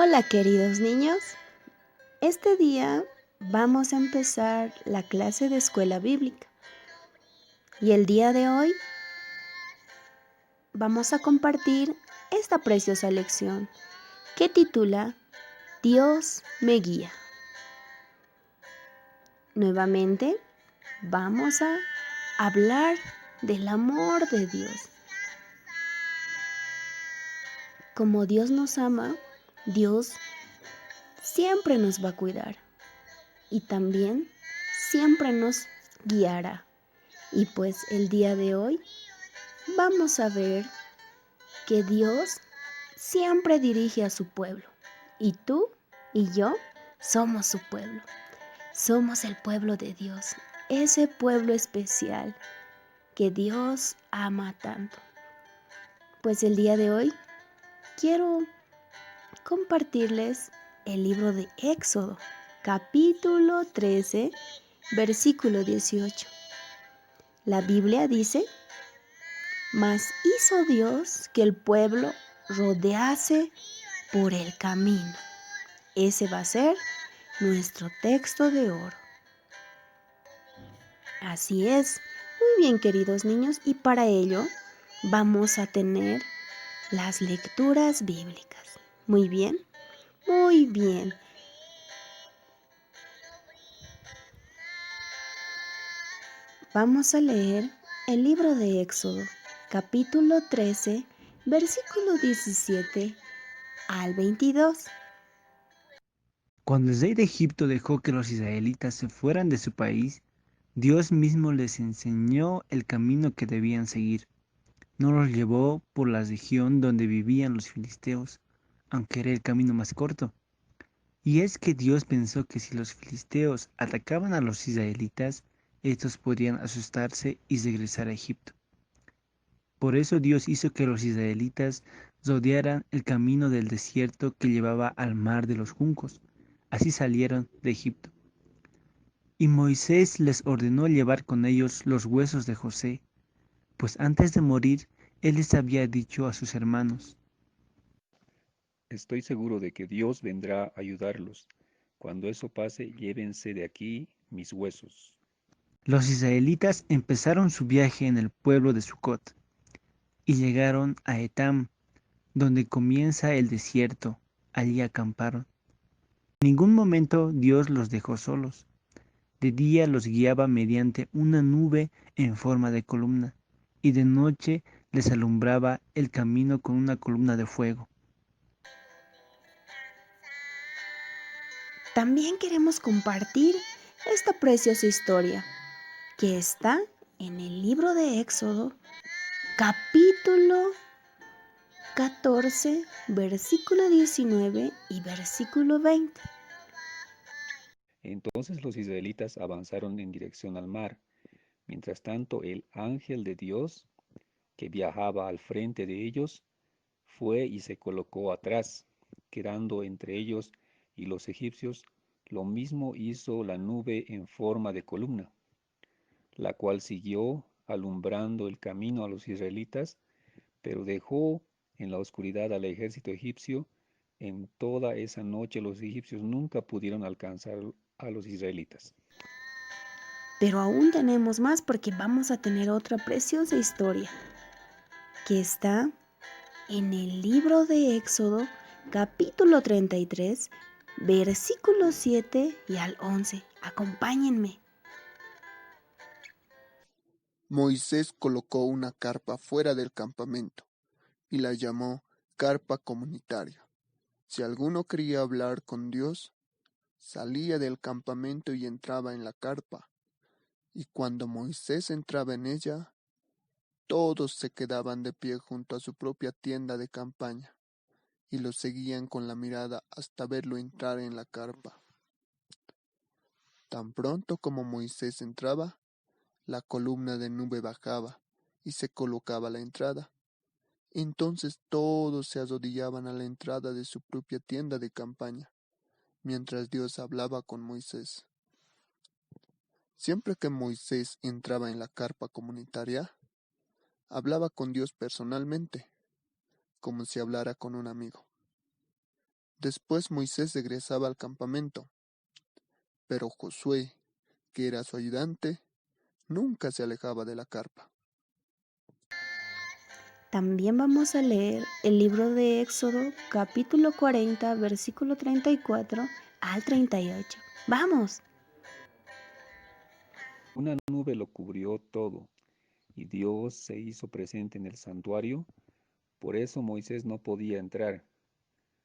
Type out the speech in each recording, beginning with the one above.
Hola queridos niños, este día vamos a empezar la clase de escuela bíblica y el día de hoy vamos a compartir esta preciosa lección que titula Dios me guía. Nuevamente vamos a hablar del amor de Dios. Como Dios nos ama, Dios siempre nos va a cuidar y también siempre nos guiará. Y pues el día de hoy vamos a ver que Dios siempre dirige a su pueblo. Y tú y yo somos su pueblo. Somos el pueblo de Dios, ese pueblo especial que Dios ama tanto. Pues el día de hoy quiero compartirles el libro de Éxodo, capítulo 13, versículo 18. La Biblia dice: Mas hizo Dios que el pueblo rodease por el camino. Ese va a ser nuestro texto de oro. Así es. Muy bien, queridos niños, y para ello vamos a tener las lecturas bíblicas. Muy bien, muy bien. Vamos a leer el libro de Éxodo, capítulo 13, versículo 17 al 22. Cuando el rey de Egipto dejó que los israelitas se fueran de su país, Dios mismo les enseñó el camino que debían seguir. No los llevó por la región donde vivían los filisteos, aunque era el camino más corto. Y es que Dios pensó que si los filisteos atacaban a los israelitas, estos podrían asustarse y regresar a Egipto. Por eso Dios hizo que los israelitas rodearan el camino del desierto que llevaba al mar de los juncos. Así salieron de Egipto. Y Moisés les ordenó llevar con ellos los huesos de José, pues antes de morir, él les había dicho a sus hermanos: Estoy seguro de que Dios vendrá a ayudarlos. Cuando eso pase, llévense de aquí mis huesos. Los israelitas empezaron su viaje en el pueblo de Sucot y llegaron a Etam, donde comienza el desierto. Allí acamparon. En ningún momento Dios los dejó solos. De día los guiaba mediante una nube en forma de columna, y de noche les alumbraba el camino con una columna de fuego. También queremos compartir esta preciosa historia que está en el libro de Éxodo, capítulo 14, versículo 19 y versículo 20. Entonces los israelitas avanzaron en dirección al mar. Mientras tanto, el ángel de Dios, que viajaba al frente de ellos, fue y se colocó atrás, quedando entre ellos y los egipcios. Lo mismo hizo la nube en forma de columna, la cual siguió alumbrando el camino a los israelitas, pero dejó en la oscuridad al ejército egipcio. En toda esa noche los egipcios nunca pudieron alcanzar a los israelitas. Pero aún tenemos más porque vamos a tener otra preciosa historia que está en el libro de Éxodo, capítulo 33, versículos 7 y al 11. Acompáñenme. Moisés colocó una carpa fuera del campamento y la llamó carpa comunitaria. Si alguno quería hablar con Dios, salía del campamento y entraba en la carpa, y cuando Moisés entraba en ella, todos se quedaban de pie junto a su propia tienda de campaña, y lo seguían con la mirada hasta verlo entrar en la carpa. Tan pronto como Moisés entraba, la columna de nube bajaba y se colocaba a la entrada. Entonces todos se arrodillaban a la entrada de su propia tienda de campaña, mientras Dios hablaba con Moisés. Siempre que Moisés entraba en la carpa comunitaria, hablaba con Dios personalmente, como si hablara con un amigo. Después Moisés regresaba al campamento, pero Josué, que era su ayudante, nunca se alejaba de la carpa. También vamos a leer el libro de Éxodo, capítulo 40, versículo 34 al 38. ¡Vamos! Una nube lo cubrió todo, y Dios se hizo presente en el santuario, por eso Moisés no podía entrar.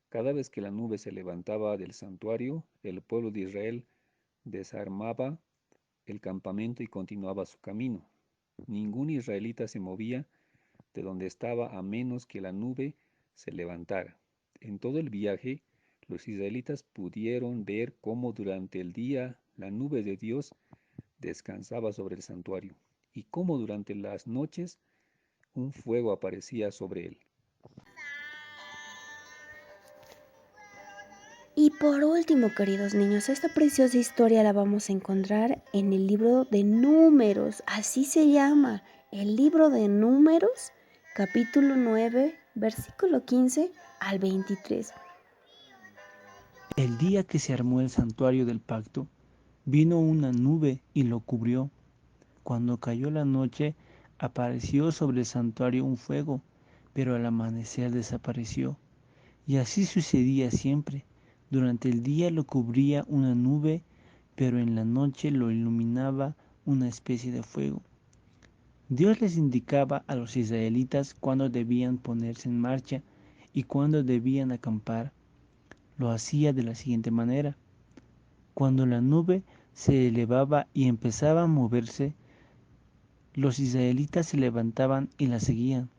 Cada vez que la nube se levantaba del santuario, el pueblo de Israel desarmaba el campamento y continuaba su camino. Ningún israelita se movía de donde estaba a menos que la nube se levantara. En todo el viaje, los israelitas pudieron ver cómo durante el día la nube de Dios descansaba sobre el santuario y cómo durante las noches un fuego aparecía sobre él. Y por último, queridos niños, esta preciosa historia la vamos a encontrar en el libro de Números, así se llama, el libro de Números, capítulo 9, versículo 15 al 23. El día que se armó el santuario del pacto, vino una nube y lo cubrió. Cuando cayó la noche, apareció sobre el santuario un fuego, pero al amanecer desapareció. Y así sucedía siempre. Durante el día lo cubría una nube, pero en la noche lo iluminaba una especie de fuego. Dios les indicaba a los israelitas cuándo debían ponerse en marcha y cuándo debían acampar. Lo hacía de la siguiente manera. Cuando la nube se elevaba y empezaba a moverse, los israelitas se levantaban y la seguían.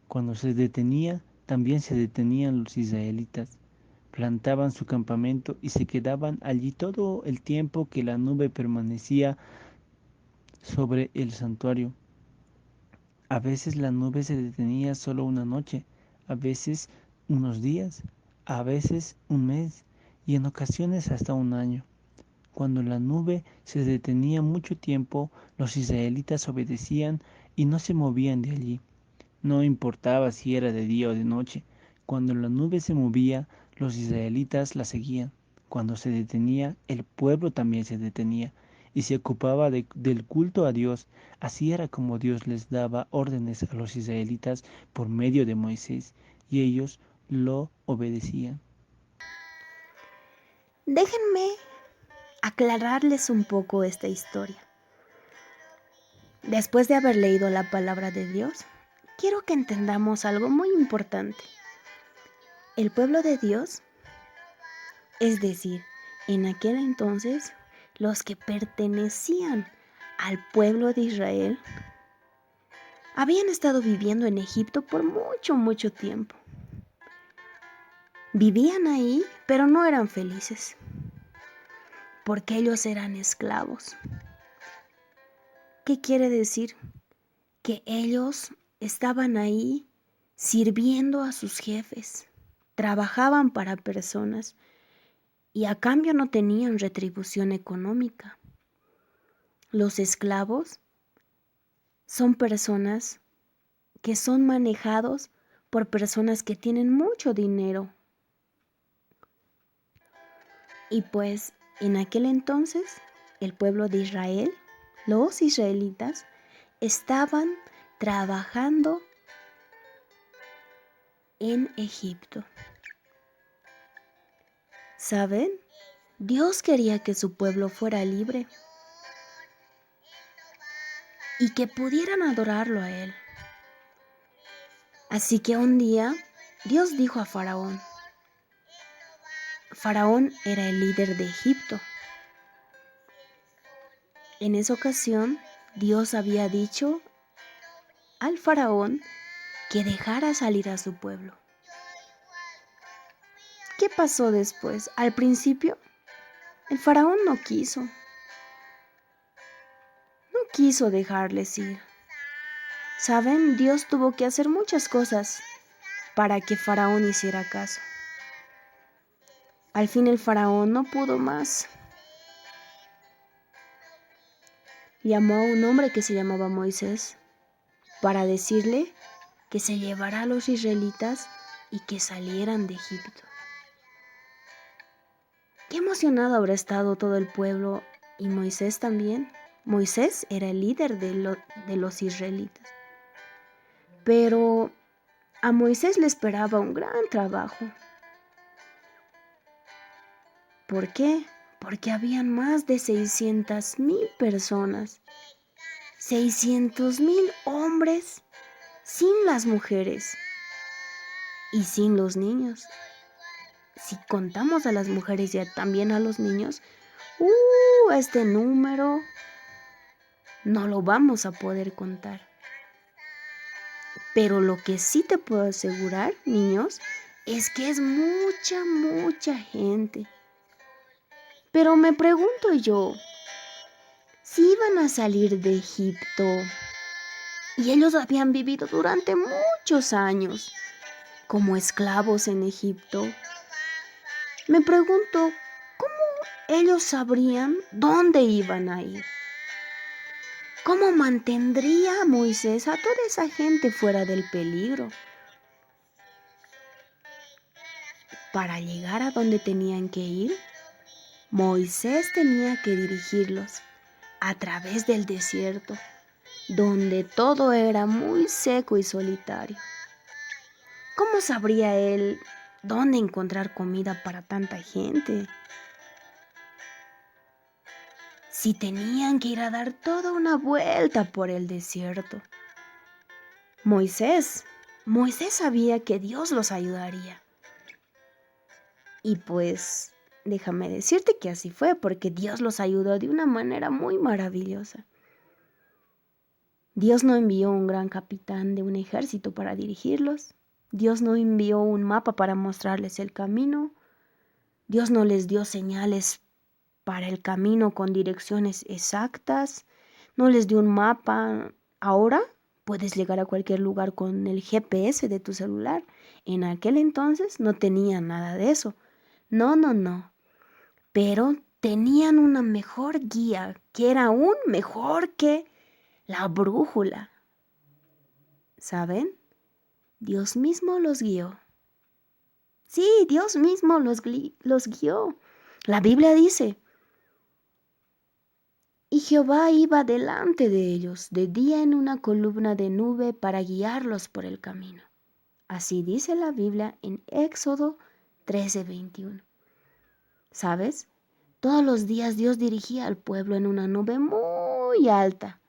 Cuando se detenía, también se detenían los israelitas. Plantaban su campamento y se quedaban allí todo el tiempo que la nube permanecía sobre el santuario. A veces la nube se detenía solo una noche, a veces unos días, a veces un mes y en ocasiones hasta un año. Cuando la nube se detenía mucho tiempo, los israelitas obedecían y no se movían de allí. No importaba si era de día o de noche. Cuando la nube se movía, los israelitas la seguían. Cuando se detenía, el pueblo también se detenía y se ocupaba del culto a Dios. Así era como Dios les daba órdenes a los israelitas por medio de Moisés, y ellos lo obedecían. Déjenme aclararles un poco esta historia. Después de haber leído la palabra de Dios, quiero que entendamos algo muy importante. El pueblo de Dios, es decir, en aquel entonces, los que pertenecían al pueblo de Israel, habían estado viviendo en Egipto por mucho tiempo. Vivían ahí, pero no eran felices, porque ellos eran esclavos. ¿Qué quiere decir? Que ellos estaban ahí sirviendo a sus jefes, trabajaban para personas y a cambio no tenían retribución económica. Los esclavos son personas que son manejados por personas que tienen mucho dinero. Y pues en aquel entonces el pueblo de Israel, los israelitas, estaban trabajando en Egipto. ¿Saben? Dios quería que su pueblo fuera libre y que pudieran adorarlo a Él. Así que un día Dios dijo a Faraón. Faraón era el líder de Egipto. En esa ocasión, Dios había dicho al faraón que dejara salir a su pueblo. ¿Qué pasó después? Al principio, el faraón no quiso dejarles ir. ¿Saben? Dios tuvo que hacer muchas cosas para que Faraón hiciera caso. Al fin el faraón no pudo más. Llamó a un hombre que se llamaba Moisés para decirle que se llevara a los israelitas y que salieran de Egipto. Qué emocionado habrá estado todo el pueblo y Moisés también. Moisés era el líder de los israelitas. Pero a Moisés le esperaba un gran trabajo. ¿Por qué? Porque habían más de 600,000 personas. 600,000 hombres sin las mujeres y sin los niños. Si contamos a las mujeres y también a los niños, este número no lo vamos a poder contar. Pero lo que sí te puedo asegurar, niños, es que es mucha, mucha gente. Pero me pregunto yo, si iban a salir de Egipto y ellos habían vivido durante muchos años como esclavos en Egipto, me pregunto, ¿cómo ellos sabrían dónde iban a ir? ¿Cómo mantendría Moisés a toda esa gente fuera del peligro? Para llegar a donde tenían que ir, Moisés tenía que dirigirlos a través del desierto, donde todo era muy seco y solitario. ¿Cómo sabría él dónde encontrar comida para tanta gente? Si tenían que ir a dar toda una vuelta por el desierto. Moisés sabía que Dios los ayudaría. Y pues, déjame decirte que así fue, porque Dios los ayudó de una manera muy maravillosa. Dios no envió un gran capitán de un ejército para dirigirlos. Dios no envió un mapa para mostrarles el camino. Dios no les dio señales para el camino con direcciones exactas. No les dio un mapa. Ahora puedes llegar a cualquier lugar con el GPS de tu celular. En aquel entonces no tenían nada de eso. No. Pero tenían una mejor guía, que era aún mejor que la brújula. ¿Saben? Dios mismo los guió. Sí, Dios mismo los guió. La Biblia dice, y Jehová iba delante de ellos de día en una columna de nube para guiarlos por el camino. Así dice la Biblia en Éxodo 13:21. ¿Sabes? Todos los días Dios dirigía al pueblo en una nube muy alta.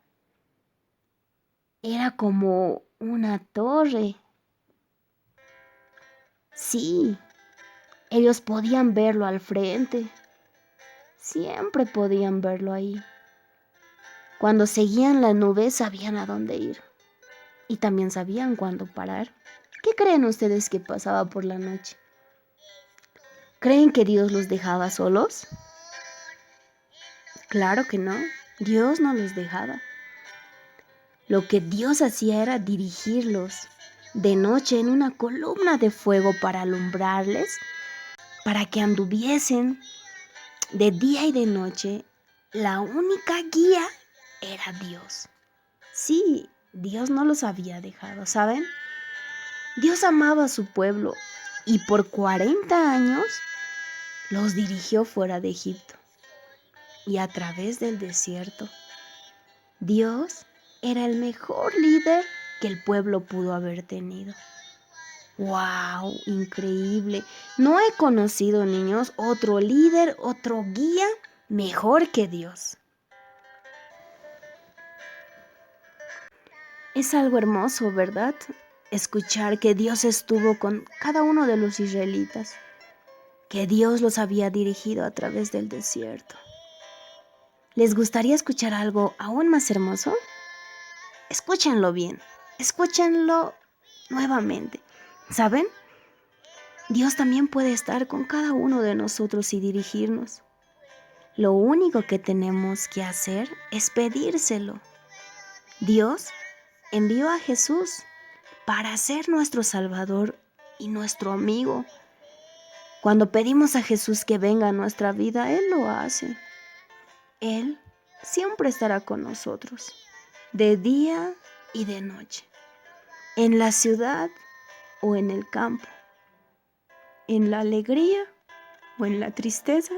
Era como una torre. Sí, ellos podían verlo al frente. Siempre podían verlo ahí. Cuando seguían la nube sabían a dónde ir. Y también sabían cuándo parar. ¿Qué creen ustedes que pasaba por la noche? ¿Creen que Dios los dejaba solos? Claro que no. Dios no los dejaba. Lo que Dios hacía era dirigirlos de noche en una columna de fuego para alumbrarles, para que anduviesen de día y de noche. La única guía era Dios. Sí, Dios no los había dejado, ¿saben? Dios amaba a su pueblo y por 40 años los dirigió fuera de Egipto y a través del desierto. Dios era el mejor líder que el pueblo pudo haber tenido. ¡Wow! Increíble. No he conocido, niños, otro líder, otro guía mejor que Dios. Es algo hermoso, ¿verdad? Escuchar que Dios estuvo con cada uno de los israelitas, que Dios los había dirigido a través del desierto. ¿Les gustaría escuchar algo aún más hermoso? Escúchenlo bien, escúchenlo nuevamente. ¿Saben? Dios también puede estar con cada uno de nosotros y dirigirnos. Lo único que tenemos que hacer es pedírselo. Dios envió a Jesús para ser nuestro Salvador y nuestro amigo. Cuando pedimos a Jesús que venga a nuestra vida, Él lo hace. Él siempre estará con nosotros, de día y de noche, en la ciudad o en el campo, en la alegría o en la tristeza,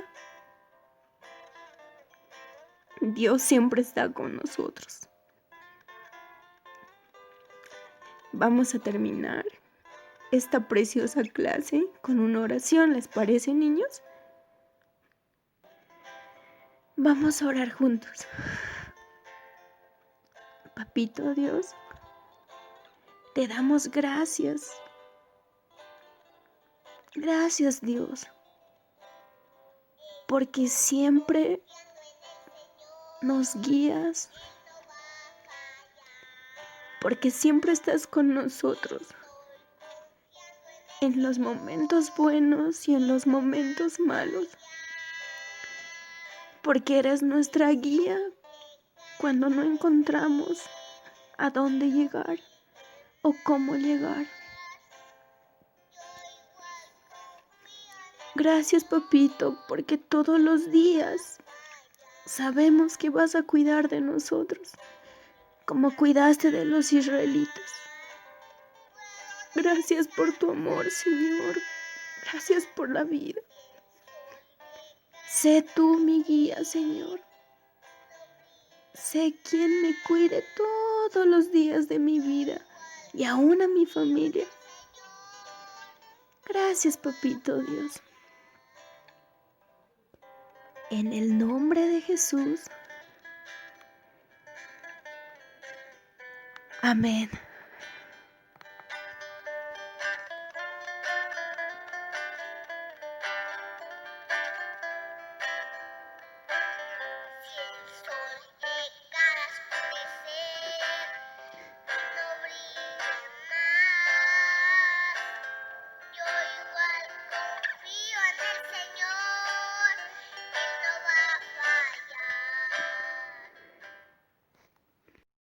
Dios siempre está con nosotros. Vamos a terminar esta preciosa clase con una oración, ¿les parece, niños? Vamos a orar juntos. Papito Dios, te damos gracias. Gracias, Dios, porque siempre nos guías, porque siempre estás con nosotros, en los momentos buenos y en los momentos malos, porque eres nuestra guía cuando no encontramos a dónde llegar o cómo llegar. Gracias, papito, porque todos los días sabemos que vas a cuidar de nosotros, como cuidaste de los israelitas. Gracias por tu amor, Señor. Gracias por la vida. Sé tú mi guía, Señor. Sé quien me cuide todos los días de mi vida y aún a mi familia. Gracias, papito Dios. En el nombre de Jesús. Amén.